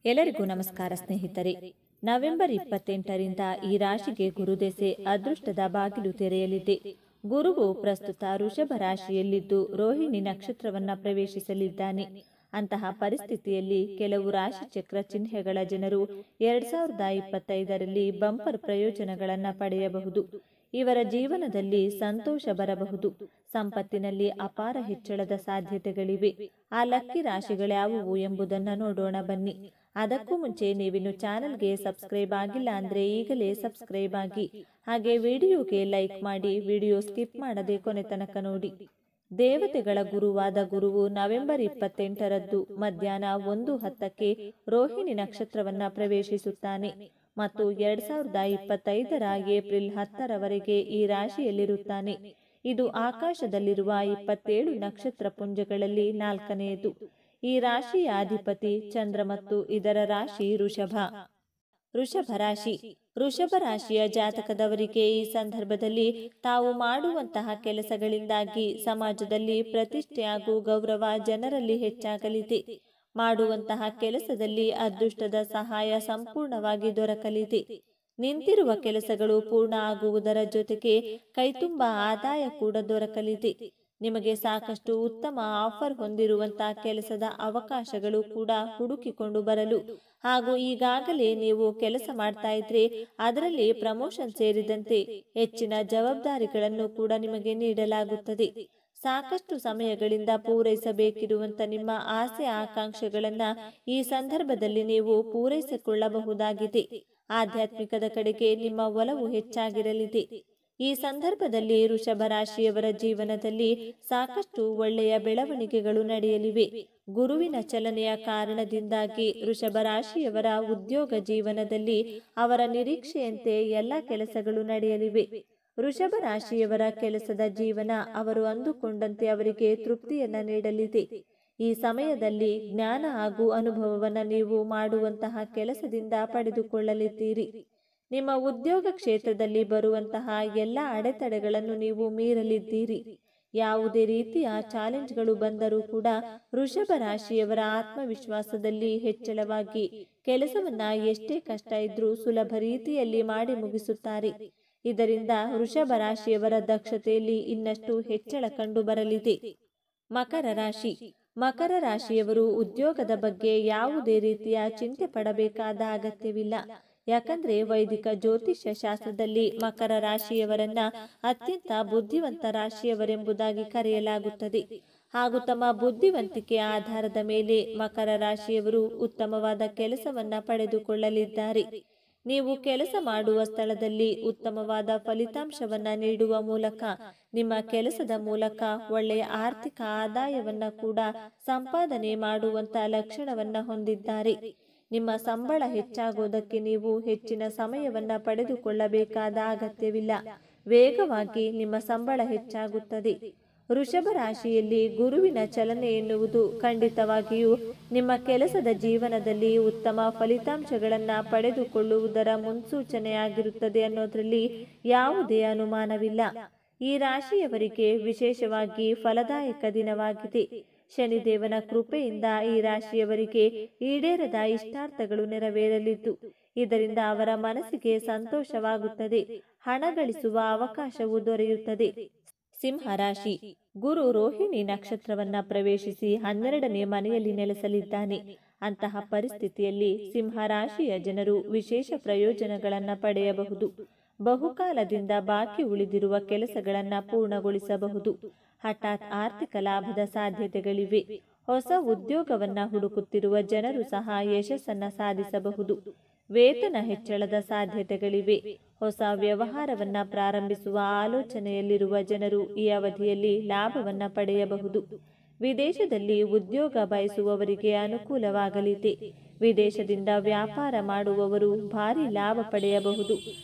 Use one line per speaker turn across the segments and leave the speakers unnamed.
ಎಲ್ಲರಿಗೂ ನಮಸ್ಕಾರ ಸ್ನೇಹಿತರೆ. ನವೆಂಬರ್ 28ರಿಂದ ಈ ರಾಶಿಗೆ ಗುರುದೆಸೆ ಅದೃಷ್ಟದ ಬಾಗಿಲು ತೆರೆಯಲಿದೆ. ಗುರುವು ಪ್ರಸ್ತುತ ವೃಷಭ ರಾಶಿಯಲ್ಲಿದ್ದು ರೋಹಿಣಿ ನಕ್ಷತ್ರವನ್ನ ಪ್ರವೇಶಿಸಲಿದ್ದಾನೆ. ಅಂತಹ ಪರಿಸ್ಥಿತಿಯಲ್ಲಿ ಕೆಲವು ರಾಶಿ ಚಕ್ರ ಚಿಹ್ನೆಗಳ ಜನರು 2025ರಲ್ಲಿ ಬಂಪರ್ ಪ್ರಯೋಜನಗಳನ್ನು ಪಡೆಯಬಹುದು. ಇವರ ಜೀವನದಲ್ಲಿ ಸಂತೋಷ ಬರಬಹುದು. ಸಂಪತ್ತಿನಲ್ಲಿ ಅಪಾರ ಹೆಚ್ಚಳದ ಸಾಧ್ಯತೆಗಳಿವೆ. ಆ ಲಕ್ಕಿ ರಾಶಿಗಳ್ಯಾವುವು ಎಂಬುದನ್ನು ನೋಡೋಣ ಬನ್ನಿ. ಅದಕ್ಕೂ ಮುಂಚೆ ನೀವಿನ್ನು ಚಾನೆಲ್ಗೆ ಸಬ್ಸ್ಕ್ರೈಬ್ ಆಗಿಲ್ಲ ಅಂದ್ರೆ ಈಗಲೇ ಸಬ್ಸ್ಕ್ರೈಬ್ ಆಗಿ, ಹಾಗೆ ವಿಡಿಯೋಗೆ ಲೈಕ್ ಮಾಡಿ, ವಿಡಿಯೋ ಸ್ಕಿಪ್ ಮಾಡದೆ ಕೊನೆ ತನಕ ನೋಡಿ. ದೇವತೆಗಳ ಗುರುವಾದ ಗುರುವು ನವೆಂಬರ್ 28ರಂದು ಮಧ್ಯಾಹ್ನ 1:10ಕ್ಕೆ ರೋಹಿಣಿ ನಕ್ಷತ್ರವನ್ನ ಪ್ರವೇಶಿಸುತ್ತಾನೆ ಮತ್ತು 2025ರ ಏಪ್ರಿಲ್ 10ರವರೆಗೆ ಈ ರಾಶಿಯಲ್ಲಿರುತ್ತಾನೆ. ಇದು ಆಕಾಶದಲ್ಲಿರುವ 27 ನಕ್ಷತ್ರ ಪುಂಜಗಳಲ್ಲಿ 4ನೆಯದು. ಈ ರಾಶಿಯ ಅಧಿಪತಿ ಚಂದ್ರ ಮತ್ತು ಇದರ ರಾಶಿ ವೃಷಭ ರಾಶಿ. ವೃಷಭ ರಾಶಿಯ ಜಾತಕದವರಿಗೆ ಈ ಸಂದರ್ಭದಲ್ಲಿ ತಾವು ಮಾಡುವಂತಹ ಕೆಲಸಗಳಿಂದಾಗಿ ಸಮಾಜದಲ್ಲಿ ಪ್ರತಿಷ್ಠೆ ಹಾಗೂ ಗೌರವ ಜನರಲ್ಲಿ ಹೆಚ್ಚಾಗಲಿದೆ. ಮಾಡುವಂತಹ ಕೆಲಸದಲ್ಲಿ ಅದೃಷ್ಟದ ಸಹಾಯ ಸಂಪೂರ್ಣವಾಗಿ ದೊರಕಲಿದೆ. ನಿಂತಿರುವ ಕೆಲಸಗಳು ಪೂರ್ಣ ಆಗುವುದರ ಜೊತೆಗೆ ಕೈತುಂಬ ಆದಾಯ ಕೂಡ ದೊರಕಲಿದೆ. ನಿಮಗೆ ಸಾಕಷ್ಟು ಉತ್ತಮ ಆಫರ್ ಹೊಂದಿರುವಂತಹ ಕೆಲಸದ ಅವಕಾಶಗಳು ಕೂಡ ಹುಡುಕಿಕೊಂಡು ಬರಲು ಹಾಗೂ ಈಗಾಗಲೇ ನೀವು ಕೆಲಸ ಮಾಡ್ತಾ ಇದ್ರೆ ಅದರಲ್ಲಿ ಪ್ರಮೋಷನ್ ಸೇರಿದಂತೆ ಹೆಚ್ಚಿನ ಜವಾಬ್ದಾರಿಗಳನ್ನು ಕೂಡ ನಿಮಗೆ ನೀಡಲಾಗುತ್ತದೆ. ಸಾಕಷ್ಟು ಸಮಯಗಳಿಂದ ಪೂರೈಸಬೇಕಿರುವಂತ ನಿಮ್ಮ ಆಸೆ ಆಕಾಂಕ್ಷೆಗಳನ್ನ ಈ ಸಂದರ್ಭದಲ್ಲಿ ನೀವು ಪೂರೈಸಿಕೊಳ್ಳಬಹುದಾಗಿದೆ. ಆಧ್ಯಾತ್ಮಿಕದ ಕಡೆಗೆ ನಿಮ್ಮ ಒಲವು ಹೆಚ್ಚಾಗಿರಲಿದೆ. ಈ ಸಂದರ್ಭದಲ್ಲಿ ವೃಷಭ ರಾಶಿಯವರ ಜೀವನದಲ್ಲಿ ಸಾಕಷ್ಟು ಒಳ್ಳೆಯ ಬೆಳವಣಿಗೆಗಳು ನಡೆಯಲಿವೆ. ಗುರುವಿನ ಚಲನೆಯ ಕಾರಣದಿಂದಾಗಿ ವೃಷಭ ರಾಶಿಯವರ ಉದ್ಯೋಗ ಜೀವನದಲ್ಲಿ ಅವರ ನಿರೀಕ್ಷೆಯಂತೆ ಎಲ್ಲ ಕೆಲಸಗಳು ನಡೆಯಲಿವೆ. ವೃಷಭ ರಾಶಿಯವರ ಕೆಲಸದ ಜೀವನ ಅವರು ಅಂದುಕೊಂಡಂತೆ ಅವರಿಗೆ ತೃಪ್ತಿಯನ್ನ ನೀಡಲಿದೆ. ಈ ಸಮಯದಲ್ಲಿ ಜ್ಞಾನ ಹಾಗೂ ಅನುಭವವನ್ನು ನೀವು ಮಾಡುವಂತಹ ಕೆಲಸದಿಂದ ಪಡೆದುಕೊಳ್ಳಲಿದ್ದೀರಿ. ನಿಮ್ಮ ಉದ್ಯೋಗ ಕ್ಷೇತ್ರದಲ್ಲಿ ಬರುವಂತಹ ಎಲ್ಲ ಅಡೆತಡೆಗಳನ್ನು ನೀವು ಮೀರಲಿದ್ದೀರಿ. ಯಾವುದೇ ರೀತಿಯ ಚಾಲೆಂಜ್ಗಳು ಬಂದರೂ ಕೂಡ ವೃಷಭ ರಾಶಿಯವರ ಆತ್ಮವಿಶ್ವಾಸದಲ್ಲಿ ಹೆಚ್ಚಳವಾಗಿ ಕೆಲಸವನ್ನ ಎಷ್ಟೇ ಕಷ್ಟ ಇದ್ರೂ ಸುಲಭ ರೀತಿಯಲ್ಲಿ ಮಾಡಿ ಮುಗಿಸುತ್ತಾರೆ. ಇದರಿಂದ ವೃಷಭ ರಾಶಿಯವರ ದಕ್ಷತೆಯಲ್ಲಿ ಇನ್ನಷ್ಟು ಹೆಚ್ಚಳ ಕಂಡು ಬರಲಿದೆ. ಮಕರ ರಾಶಿಯವರು ಉದ್ಯೋಗದ ಬಗ್ಗೆ ಯಾವುದೇ ರೀತಿಯ ಚಿಂತೆ ಪಡಬೇಕಾದ ಅಗತ್ಯವಿಲ್ಲ. ಯಾಕಂದ್ರೆ ವೈದಿಕ ಜ್ಯೋತಿಷ್ಯ ಶಾಸ್ತ್ರದಲ್ಲಿ ಮಕರ ರಾಶಿಯವರನ್ನ ಅತ್ಯಂತ ಬುದ್ಧಿವಂತ ರಾಶಿಯವರೆಂಬುದಾಗಿ ಕರೆಯಲಾಗುತ್ತದೆ. ಹಾಗೂ ತಮ್ಮ ಬುದ್ಧಿವಂತಿಕೆಯ ಆಧಾರದ ಮೇಲೆ ಮಕರ ರಾಶಿಯವರು ಉತ್ತಮವಾದ ಕೆಲಸವನ್ನ ಪಡೆದುಕೊಳ್ಳಲಿದ್ದಾರೆ. ನೀವು ಕೆಲಸ ಮಾಡುವ ಸ್ಥಳದಲ್ಲಿ ಉತ್ತಮವಾದ ಫಲಿತಾಂಶವನ್ನ ನೀಡುವ ಮೂಲಕ ನಿಮ್ಮ ಕೆಲಸದ ಮೂಲಕ ಒಳ್ಳೆಯ ಆರ್ಥಿಕ ಆದಾಯವನ್ನ ಕೂಡ ಸಂಪಾದನೆ ಮಾಡುವಂತ ಲಕ್ಷಣವನ್ನ ಹೊಂದಿದ್ದಾರೆ. ನಿಮ್ಮ ಸಂಬಳ ಹೆಚ್ಚಾಗೋದಕ್ಕೆ ನೀವು ಹೆಚ್ಚಿನ ಸಮಯವನ್ನ ಪಡೆದುಕೊಳ್ಳಬೇಕಾದ ಅಗತ್ಯವಿಲ್ಲ. ವೇಗವಾಗಿ ನಿಮ್ಮ ಸಂಬಳ ಹೆಚ್ಚಾಗುತ್ತದೆ. ವೃಷಭ ರಾಶಿಯಲ್ಲಿ ಗುರುವಿನ ಚಲನೆ ಎನ್ನುವುದು ಖಂಡಿತವಾಗಿಯೂ ನಿಮ್ಮ ಕೆಲಸದ ಜೀವನದಲ್ಲಿ ಉತ್ತಮ ಫಲಿತಾಂಶಗಳನ್ನ ಪಡೆದುಕೊಳ್ಳುವುದರ ಮುನ್ಸೂಚನೆಯಾಗಿರುತ್ತದೆ ಅನ್ನೋದ್ರಲ್ಲಿ ಯಾವುದೇ ಅನುಮಾನವಿಲ್ಲ. ಈ ರಾಶಿಯವರಿಗೆ ವಿಶೇಷವಾಗಿ ಫಲದಾಯಕ ದಿನವಾಗಿದೆ. ಶನಿದೇವನ ಕೃಪೆಯಿಂದ ಈ ರಾಶಿಯವರಿಗೆ ಈಡೇರದ ಇಷ್ಟಾರ್ಥಗಳು ನೆರವೇರಲಿದ್ದು ಇದರಿಂದ ಅವರ ಮನಸ್ಸಿಗೆ ಸಂತೋಷವಾಗುತ್ತದೆ. ಹಣ ಗಳಿಸುವ ಅವಕಾಶವು ದೊರೆಯುತ್ತದೆ. ಸಿಂಹರಾಶಿ. ಗುರು ರೋಹಿಣಿ ನಕ್ಷತ್ರವನ್ನ ಪ್ರವೇಶಿಸಿ 12ನೇ ಮನೆಯಲ್ಲಿ ನೆಲೆಸಲಿದ್ದಾನೆ. ಅಂತಹ ಪರಿಸ್ಥಿತಿಯಲ್ಲಿ ಸಿಂಹರಾಶಿಯ ಜನರು ವಿಶೇಷ ಪ್ರಯೋಜನಗಳನ್ನ ಪಡೆಯಬಹುದು. ಬಹುಕಾಲದಿಂದ ಬಾಕಿ ಉಳಿದಿರುವ ಕೆಲಸಗಳನ್ನ ಪೂರ್ಣಗೊಳಿಸಬಹುದು. ಹಠಾತ್ ಆರ್ಥಿಕ ಲಾಭದ ಸಾಧ್ಯತೆಗಳಿವೆ. ಹೊಸ ಉದ್ಯೋಗವನ್ನ ಹುಡುಕುತ್ತಿರುವ ಜನರು ಸಹ ಯಶಸ್ಸನ್ನ ಸಾಧಿಸಬಹುದು. ವೇತನ ಹೆಚ್ಚಳದ ಸಾಧ್ಯತೆಗಳಿವೆ. ಹೊಸ ವ್ಯವಹಾರವನ್ನ ಪ್ರಾರಂಭಿಸುವ ಆಲೋಚನೆಯಲ್ಲಿರುವ ಜನರು ಈ ಅವಧಿಯಲ್ಲಿ ಲಾಭವನ್ನ ಪಡೆಯಬಹುದು. ವಿದೇಶದಲ್ಲಿ ಉದ್ಯೋಗ ಬಯಸುವವರಿಗೆ ಅನುಕೂಲವಾಗಲಿದೆ. ವಿದೇಶದಿಂದ ವ್ಯಾಪಾರ ಮಾಡುವವರು ಭಾರಿ ಲಾಭ ಪಡೆಯಬಹುದು.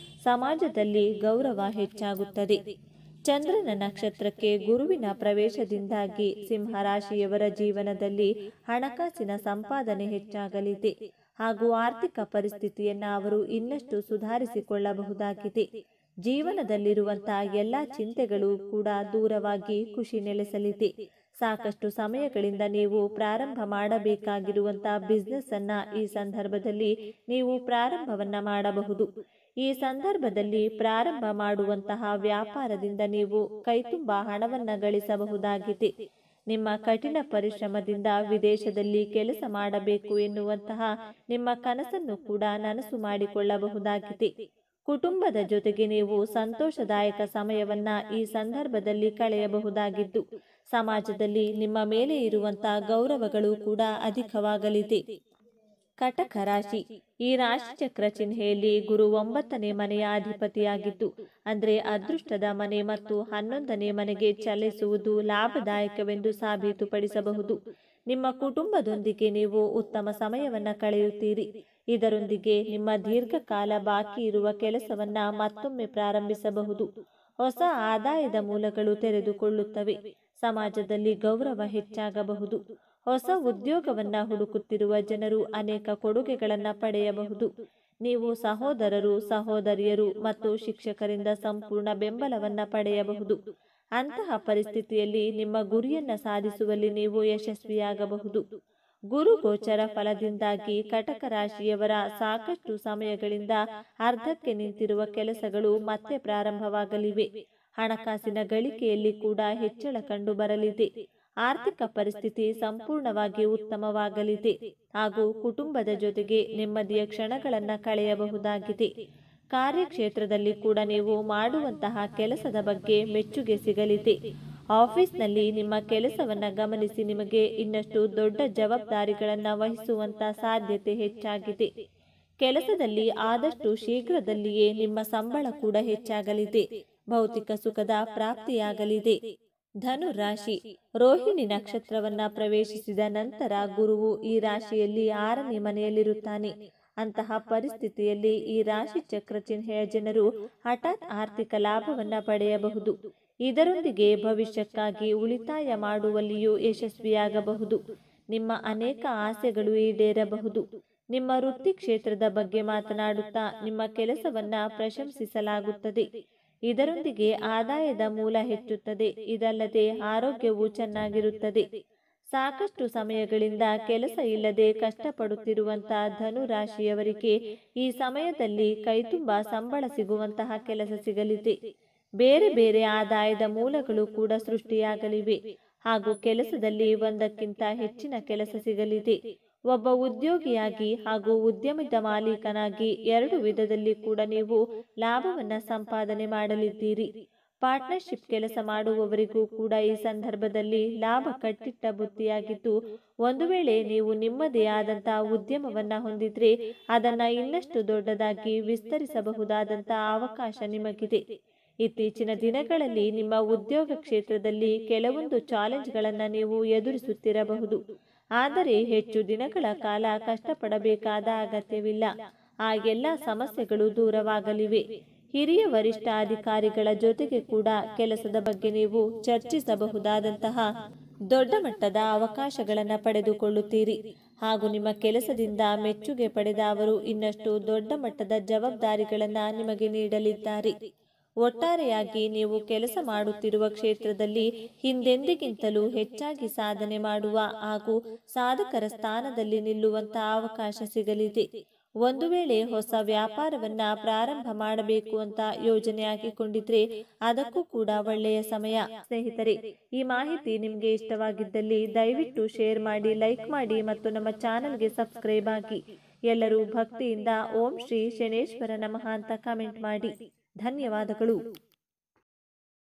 ಸಮಾಜದಲ್ಲಿ ಗೌರವ ಹೆಚ್ಚಾಗುತ್ತದೆ. ಚಂದ್ರನ ನಕ್ಷತ್ರಕ್ಕೆ ಗುರುವಿನ ಪ್ರವೇಶದಿಂದಾಗಿ ಸಿಂಹರಾಶಿಯವರ ಜೀವನದಲ್ಲಿ ಹಣಕಾಸಿನ ಸಂಪಾದನೆ ಹೆಚ್ಚಾಗಲಿದೆ ಹಾಗೂ ಆರ್ಥಿಕ ಪರಿಸ್ಥಿತಿಯನ್ನ ಅವರು ಇನ್ನಷ್ಟು ಸುಧಾರಿಸಿಕೊಳ್ಳಬಹುದಾಗಿದೆ. ಜೀವನದಲ್ಲಿರುವಂತಹ ಎಲ್ಲ ಚಿಂತೆಗಳು ಕೂಡ ದೂರವಾಗಿ ಖುಷಿ ನೆಲೆಸಲಿದೆ. ಸಾಕಷ್ಟು ಸಮಯಗಳಿಂದ ನೀವು ಪ್ರಾರಂಭ ಮಾಡಬೇಕಾಗಿರುವಂತಹ ಬಿಸ್ನೆಸ್ ಅನ್ನ ಈ ಸಂದರ್ಭದಲ್ಲಿ ನೀವು ಪ್ರಾರಂಭವನ್ನ ಮಾಡಬಹುದು. ಈ ಸಂದರ್ಭದಲ್ಲಿ ಪ್ರಾರಂಭ ಮಾಡುವಂತಹ ವ್ಯಾಪಾರದಿಂದ ನೀವು ಕೈತುಂಬ ಹಣವನ್ನ ಗಳಿಸಬಹುದಾಗಿದೆ. ನಿಮ್ಮ ಕಠಿಣ ಪರಿಶ್ರಮದಿಂದ ವಿದೇಶದಲ್ಲಿ ಕೆಲಸ ಮಾಡಬೇಕು ಎನ್ನುವಂತಹ ನಿಮ್ಮ ಕನಸನ್ನು ಕೂಡ ನನಸು ಮಾಡಿಕೊಳ್ಳಬಹುದಾಗಿದೆ. ಕುಟುಂಬದ ಜೊತೆಗೆ ನೀವು ಸಂತೋಷದಾಯಕ ಸಮಯವನ್ನ ಈ ಸಂದರ್ಭದಲ್ಲಿ ಕಳೆಯಬಹುದಾಗಿದ್ದು, ಸಮಾಜದಲ್ಲಿ ನಿಮ್ಮ ಮೇಲೆ ಇರುವಂತಹ ಗೌರವಗಳು ಕೂಡ ಅಧಿಕವಾಗಲಿದೆ. ಕಟಕ ರಾಶಿ. ಈ ರಾಶಿ ಚಕ್ರ ಚಿಹ್ನೆಯಲ್ಲಿ ಗುರು 9ನೇ ಮನೆಯ ಅಧಿಪತಿಯಾಗಿದ್ದು, ಅಂದ್ರೆ ಅದೃಷ್ಟದ ಮನೆ ಮತ್ತು 11ನೇ ಮನೆಗೆ ಚಲಿಸುವುದು ಲಾಭದಾಯಕವೆಂದು ಸಾಬೀತುಪಡಿಸಬಹುದು. ನಿಮ್ಮ ಕುಟುಂಬದೊಂದಿಗೆ ನೀವು ಉತ್ತಮ ಸಮಯವನ್ನ ಕಳೆಯುತ್ತೀರಿ. ಇದರೊಂದಿಗೆ ನಿಮ್ಮ ದೀರ್ಘಕಾಲ ಬಾಕಿ ಇರುವ ಕೆಲಸವನ್ನ ಮತ್ತೊಮ್ಮೆ ಪ್ರಾರಂಭಿಸಬಹುದು. ಹೊಸ ಆದಾಯದ ಮೂಲಗಳು ತೆರೆದುಕೊಳ್ಳುತ್ತವೆ. ಸಮಾಜದಲ್ಲಿ ಗೌರವ ಹೆಚ್ಚಾಗಬಹುದು. ಹೊಸ ಉದ್ಯೋಗವನ್ನ ಹುಡುಕುತ್ತಿರುವ ಜನರು ಅನೇಕ ಕೊಡುಗೆಗಳನ್ನ ಪಡೆಯಬಹುದು. ನೀವು ಸಹೋದರರು, ಸಹೋದರಿಯರು ಮತ್ತು ಶಿಕ್ಷಕರಿಂದ ಸಂಪೂರ್ಣ ಬೆಂಬಲವನ್ನ ಪಡೆಯಬಹುದು. ಅಂತಹ ಪರಿಸ್ಥಿತಿಯಲ್ಲಿ ನಿಮ್ಮ ಗುರಿಯನ್ನ ಸಾಧಿಸುವಲ್ಲಿ ನೀವು ಯಶಸ್ವಿಯಾಗಬಹುದು. ಗುರು ಗೋಚರ ಫಲದಿಂದಾಗಿ ಕಟಕ ರಾಶಿಯವರ ಸಾಕಷ್ಟು ಸಮಯಗಳಿಂದ ಅರ್ಧಕ್ಕೆ ನಿಂತಿರುವ ಕೆಲಸಗಳು ಮತ್ತೆ ಪ್ರಾರಂಭವಾಗಲಿವೆ. ಹಣಕಾಸಿನ ಗಳಿಕೆಯಲ್ಲಿ ಕೂಡ ಹೆಚ್ಚಳ ಕಂಡು ಬರಲಿದೆ. ಆರ್ಥಿಕ ಪರಿಸ್ಥಿತಿ ಸಂಪೂರ್ಣವಾಗಿ ಉತ್ತಮವಾಗಲಿದೆ ಹಾಗೂ ಕುಟುಂಬದ ಜೊತೆಗೆ ನೆಮ್ಮದಿಯ ಕ್ಷಣಗಳನ್ನು ಕಳೆಯಬಹುದಾಗಿದೆ. ಕಾರ್ಯಕ್ಷೇತ್ರದಲ್ಲಿ ಕೂಡ ನೀವು ಮಾಡುವಂತಹ ಕೆಲಸದ ಬಗ್ಗೆ ಮೆಚ್ಚುಗೆ ಸಿಗಲಿದೆ. ಆಫೀಸ್ನಲ್ಲಿ ನಿಮ್ಮ ಕೆಲಸವನ್ನ ಗಮನಿಸಿ ನಿಮಗೆ ಇನ್ನಷ್ಟು ದೊಡ್ಡ ಜವಾಬ್ದಾರಿಗಳನ್ನು ವಹಿಸುವಂತ ಸಾಧ್ಯತೆ ಹೆಚ್ಚಾಗಿದೆ. ಕೆಲಸದಲ್ಲಿ ಆದಷ್ಟು ಶೀಘ್ರದಲ್ಲಿಯೇ ನಿಮ್ಮ ಸಂಬಳ ಕೂಡ ಹೆಚ್ಚಾಗಲಿದೆ. ಭೌತಿಕ ಸುಖದ ಪ್ರಾಪ್ತಿಯಾಗಲಿದೆ. ಧನು ರಾಶಿ. ರೋಹಿಣಿ ನಕ್ಷತ್ರವನ್ನ ಪ್ರವೇಶಿಸಿದ ನಂತರ ಗುರುವು ಈ ರಾಶಿಯಲ್ಲಿ 6ನೇ ಮನೆಯಲ್ಲಿರುತ್ತಾನೆ. ಅಂತಹ ಪರಿಸ್ಥಿತಿಯಲ್ಲಿ ಈ ರಾಶಿ ಚಕ್ರ ಚಿಹ್ನೆಯ ಜನರು ಹಠಾತ್ ಆರ್ಥಿಕ ಲಾಭವನ್ನ ಪಡೆಯಬಹುದು. ಇದರೊಂದಿಗೆ ಭವಿಷ್ಯಕ್ಕಾಗಿ ಉಳಿತಾಯ ಮಾಡುವಲ್ಲಿಯೂ ಯಶಸ್ವಿಯಾಗಬಹುದು. ನಿಮ್ಮ ಅನೇಕ ಆಸೆಗಳು ಈಡೇರಬಹುದು. ನಿಮ್ಮ ವೃತ್ತಿ ಕ್ಷೇತ್ರದ ಬಗ್ಗೆ ಮಾತನಾಡುತ್ತಾ ನಿಮ್ಮ ಕೆಲಸವನ್ನ ಪ್ರಶಂಸಿಸಲಾಗುತ್ತದೆ. ಇದರೊಂದಿಗೆ ಆದಾಯದ ಮೂಲ ಹೆಚ್ಚುತ್ತದೆ. ಇದಲ್ಲದೆ ಆರೋಗ್ಯವು ಚೆನ್ನಾಗಿರುತ್ತದೆ. ಸಾಕಷ್ಟು ಸಮಯಗಳಿಂದ ಕೆಲಸ ಇಲ್ಲದೆ ಕಷ್ಟಪಡುತ್ತಿರುವಂತಹ ಧನು ರಾಶಿಯವರಿಗೆ ಈ ಸಮಯದಲ್ಲಿ ಕೈತುಂಬ ಸಂಬಳ ಸಿಗುವಂತಹ ಕೆಲಸ ಸಿಗಲಿದೆ. ಬೇರೆ ಬೇರೆ ಆದಾಯದ ಮೂಲಗಳು ಕೂಡ ಸೃಷ್ಟಿಯಾಗಲಿವೆ ಹಾಗೂ ಕೆಲಸದಲ್ಲಿ ಒಂದಕ್ಕಿಂತ ಹೆಚ್ಚಿನ ಕೆಲಸ ಸಿಗಲಿದೆ. ಒಬ್ಬ ಉದ್ಯೋಗಿಯಾಗಿ ಹಾಗೂ ಉದ್ಯಮದ ಮಾಲೀಕನಾಗಿ 2 ವಿಧದಲ್ಲಿ ಕೂಡ ನೀವು ಲಾಭವನ್ನ ಸಂಪಾದನೆ ಮಾಡಲಿದ್ದೀರಿ. ಪಾರ್ಟ್ನರ್ಶಿಪ್ ಕೆಲಸ ಮಾಡುವವರಿಗೂ ಕೂಡ ಈ ಸಂದರ್ಭದಲ್ಲಿ ಲಾಭ ಕಟ್ಟಿಟ್ಟ ಬುತ್ತಿಯಾಗಿದ್ದು, ಒಂದು ವೇಳೆ ನೀವು ನಿಮ್ಮದೇ ಆದಂತಹ ಉದ್ಯಮವನ್ನ ಹೊಂದಿದ್ರೆ ಅದನ್ನ ಇನ್ನಷ್ಟು ದೊಡ್ಡದಾಗಿ ವಿಸ್ತರಿಸಬಹುದಾದಂತಹ ಅವಕಾಶ ನಿಮಗಿದೆ. ಇತ್ತೀಚಿನ ದಿನಗಳಲ್ಲಿ ನಿಮ್ಮ ಉದ್ಯೋಗ ಕ್ಷೇತ್ರದಲ್ಲಿ ಕೆಲವೊಂದು ಚಾಲೆಂಜ್ಗಳನ್ನು ನೀವು ಎದುರಿಸುತ್ತಿರಬಹುದು. ಆದರೆ ಹೆಚ್ಚು ದಿನಗಳ ಕಾಲ ಕಷ್ಟಪಡಬೇಕಾದ ಅಗತ್ಯವಿಲ್ಲ. ಆ ಎಲ್ಲ ಸಮಸ್ಯೆಗಳು ದೂರವಾಗಲಿವೆ. ಹಿರಿಯ ವರಿಷ್ಠ ಅಧಿಕಾರಿಗಳ ಜೊತೆಗೆ ಕೂಡ ಕೆಲಸದ ಬಗ್ಗೆ ನೀವು ಚರ್ಚಿಸಬಹುದಾದಂತಹ ದೊಡ್ಡ ಮಟ್ಟದ ಅವಕಾಶಗಳನ್ನು ಪಡೆದುಕೊಳ್ಳುತ್ತೀರಿ ಹಾಗೂ ನಿಮ್ಮ ಕೆಲಸದಿಂದ ಮೆಚ್ಚುಗೆ ಪಡೆದ ಅವರು ಇನ್ನಷ್ಟು ದೊಡ್ಡ ಮಟ್ಟದ ಜವಾಬ್ದಾರಿಗಳನ್ನು ನಿಮಗೆ ನೀಡಲಿದ್ದಾರೆ. ಒಟ್ಟಾರೆಯಾಗಿ ನೀವು ಕೆಲಸ ಮಾಡುತ್ತಿರುವ ಕ್ಷೇತ್ರದಲ್ಲಿ ಹಿಂದೆಂದಿಗಿಂತಲೂ ಹೆಚ್ಚಾಗಿ ಸಾಧನೆ ಮಾಡುವ ಹಾಗೂ ಸಾಧಕರ ಸ್ಥಾನದಲ್ಲಿ ನಿಲ್ಲುವಂತಹ ಅವಕಾಶ ಸಿಗಲಿದೆ. ಒಂದು ವೇಳೆ ಹೊಸ ವ್ಯಾಪಾರವನ್ನ ಪ್ರಾರಂಭ ಮಾಡಬೇಕು ಅಂತ ಯೋಜನೆ ಹಾಕಿಕೊಂಡಿದ್ರೆ ಅದಕ್ಕೂ ಕೂಡ ಒಳ್ಳೆಯ ಸಮಯ. ಸ್ನೇಹಿತರೆ, ಈ ಮಾಹಿತಿ ನಿಮಗೆ ಇಷ್ಟವಾಗಿದ್ದಲ್ಲಿ ದಯವಿಟ್ಟು ಶೇರ್ ಮಾಡಿ, ಲೈಕ್ ಮಾಡಿ ಮತ್ತು ನಮ್ಮ ಚಾನೆಲ್ಗೆ ಸಬ್ಸ್ಕ್ರೈಬ್ ಆಗಿ. ಎಲ್ಲರೂ ಭಕ್ತಿಯಿಂದ ಓಂ ಶ್ರೀ ಶನೇಶ್ವರ ನಮಃ ಅಂತ ಕಮೆಂಟ್ ಮಾಡಿ. ಧನ್ಯವಾದಗಳು.